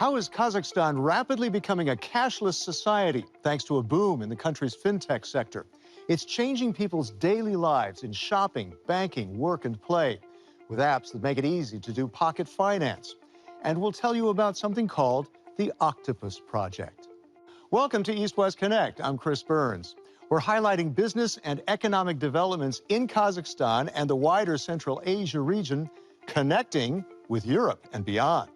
How is Kazakhstan rapidly becoming a cashless society thanks to a boom in the country's fintech sector? It's changing people's daily lives in shopping, banking, work, and play, with apps that make it easy to do pocket finance. And we'll tell you about something called the Octopus Project. Welcome to East West Connect. I'm Chris Burns. We're highlighting business and economic developments in Kazakhstan and the wider Central Asia region, connecting with Europe and beyond.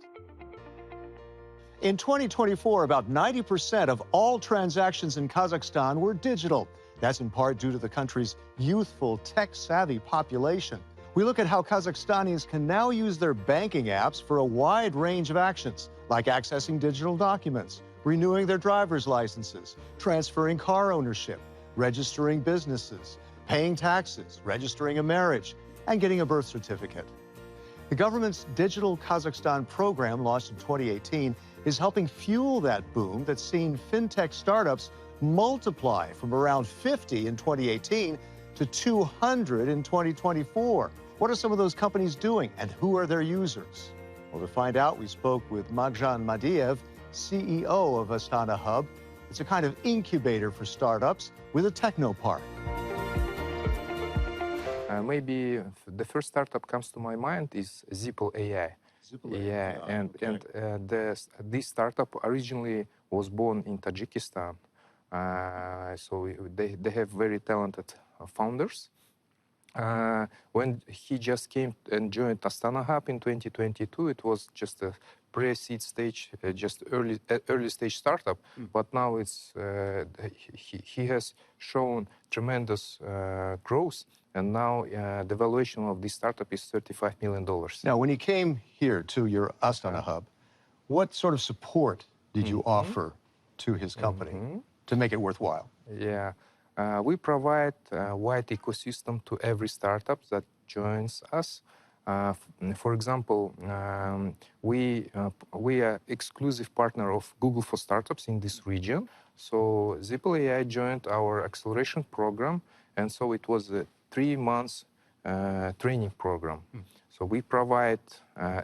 In 2024, about 90% of all transactions in Kazakhstan were digital. That's in part due to the country's youthful, tech-savvy population. We look at how Kazakhstanis can now use their banking apps for a wide range of actions, like accessing digital documents, renewing their driver's licenses, transferring car ownership, registering businesses, paying taxes, registering a marriage, and getting a birth certificate. The government's Digital Kazakhstan program, launched in 2018, is helping fuel that boom that's seen fintech startups multiply from around 50 in 2018 to 200 in 2024. What are some of those companies doing, and who are their users? Well, to find out, we spoke with Magzhan Madiev, CEO of Astana Hub. It's a kind of incubator for startups with a technopark. Maybe the first startup comes to my mind is Zipple AI. This startup originally was born in Tajikistan. So they have very talented founders. When he just came and joined Astana Hub in 2022, it was just a pre-seed stage, just early stage startup. But now it's he has shown tremendous growth, and now the valuation of this startup is $35 million. Now, when you came here to your Astana Hub, what sort of support did you offer to his company to make it worthwhile? Yeah. We provide a wide ecosystem to every startup that joins us. For example, we are exclusive partner of Google for Startups in this region. So Zipple AI joined our acceleration program, and so it was a 3-month training program. So we provide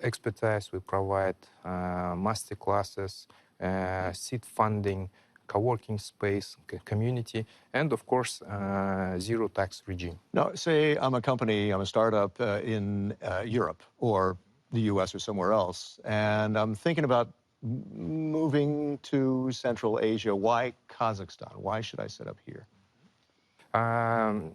expertise, we provide master classes, seed funding, co-working space, community, and of course, zero tax regime. Now, say I'm a company, I'm a startup in Europe or the US or somewhere else, and I'm thinking about moving to Central Asia. Why Kazakhstan? Why should I set up here?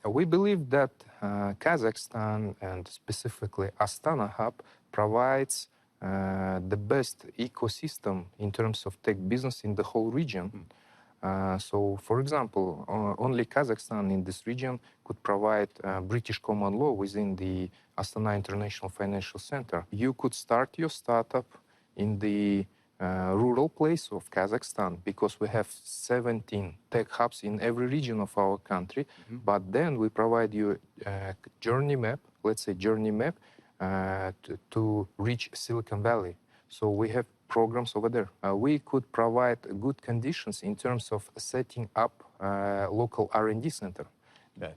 We believe that Kazakhstan, and specifically Astana Hub, provides the best ecosystem in terms of tech business in the whole region. So, for example, only Kazakhstan in this region could provide British common law within the Astana International Financial Center. You could start your startup in the rural place of Kazakhstan, because we have 17 tech hubs in every region of our country. But then we provide you a journey map, let's say journey map, to reach Silicon Valley. So we have programs over there. We could provide good conditions in terms of setting up a local R&D center.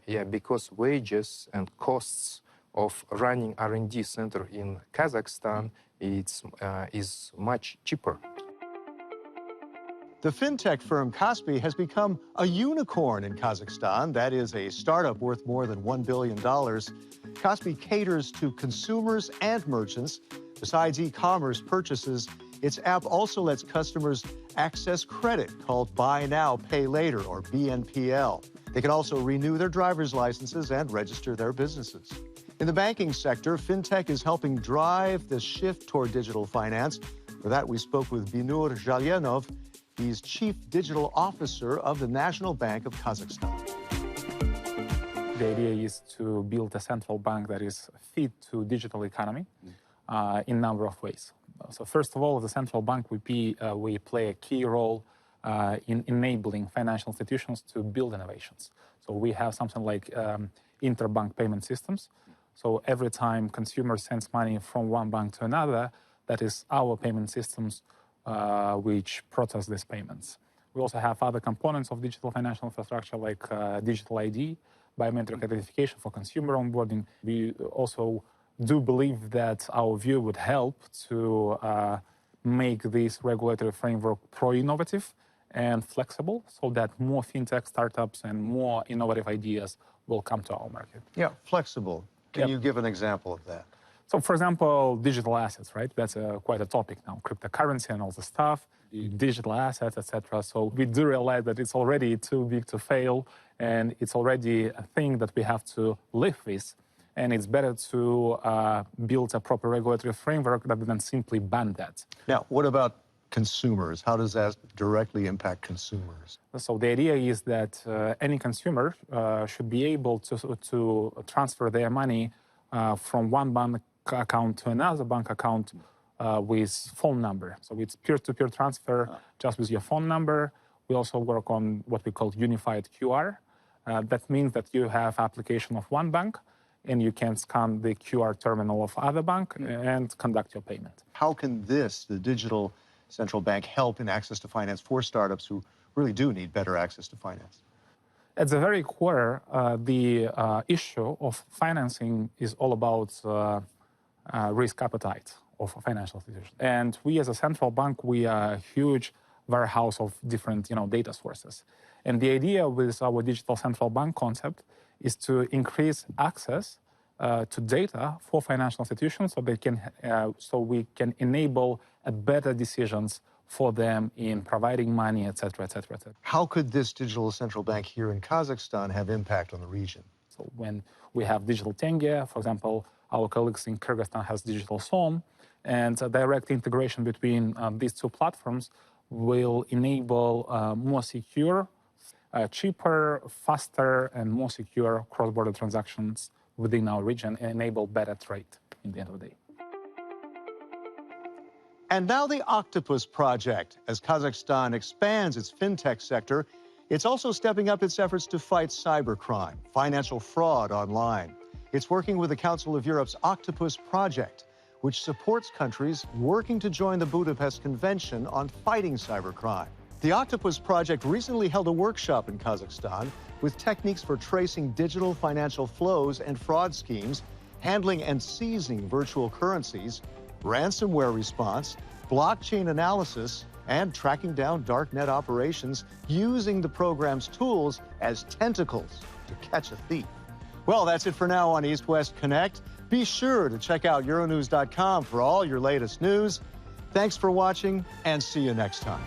Yeah, because wages and costs of running R&D center in Kazakhstan is much cheaper. The fintech firm Kaspi has become a unicorn in Kazakhstan. That is a startup worth more than $1 billion. Kaspi caters to consumers and merchants. Besides e-commerce purchases, its app also lets customers access credit called Buy Now, Pay Later, or BNPL. They can also renew their driver's licenses and register their businesses. In the banking sector, fintech is helping drive the shift toward digital finance. For that, we spoke with Binur Zhalyanov. He's Chief Digital Officer of the National Bank of Kazakhstan. The idea is to build a central bank that is fit to digital economy in a number of ways. So first of all, as a central bank, we play a key role in enabling financial institutions to build innovations. So we have something like interbank payment systems. So every time consumer sends money from one bank to another, that is our payment systems which process these payments. We also have other components of digital financial infrastructure like digital ID, biometric identification for consumer onboarding. We also do believe that our view would help to make this regulatory framework pro-innovative and flexible so that more fintech startups and more innovative ideas will come to our market. Yeah, flexible. Can you give an example of that? So, for example, digital assets, right? That's quite a topic now, cryptocurrency and all the stuff, digital assets, etc. So we do realize that it's already too big to fail, and it's already a thing that we have to live with. And it's better to build a proper regulatory framework rather than simply ban that. Now, what about consumers? How does that directly impact consumers? So the idea is that any consumer should be able to transfer their money from one bank account to another bank account with phone number. So it's peer-to-peer transfer just with your phone number. We also work on what we call unified QR. That means that you have application of one bank and you can scan the QR terminal of other bank and conduct your payment. How can this, the digital central bank, help in access to finance for startups who really do need better access to finance? At the very core, the issue of financing is all about risk appetite of a financial institution. And we as a central bank, we are a huge warehouse of different data sources. And the idea with our digital central bank concept is to increase access to data for financial institutions so we can enable better decisions for them in providing money, et cetera, et cetera, et cetera. How could this digital central bank here in Kazakhstan have impact on the region? So when we have digital tenge, for example, our colleagues in Kyrgyzstan has digital som, and a direct integration between these two platforms will enable more secure, cheaper, faster, and more secure cross-border transactions within our region and enable better trade in the end of the day. And now the Octopus Project. As Kazakhstan expands its fintech sector, it's also stepping up its efforts to fight cybercrime, financial fraud online. It's working with the Council of Europe's Octopus Project, which supports countries working to join the Budapest Convention on fighting cybercrime. The Octopus Project recently held a workshop in Kazakhstan with techniques for tracing digital financial flows and fraud schemes, handling and seizing virtual currencies, ransomware response, blockchain analysis, and tracking down darknet operations using the program's tools as tentacles to catch a thief. Well, that's it for now on East West Connect. Be sure to check out Euronews.com for all your latest news. Thanks for watching, and see you next time.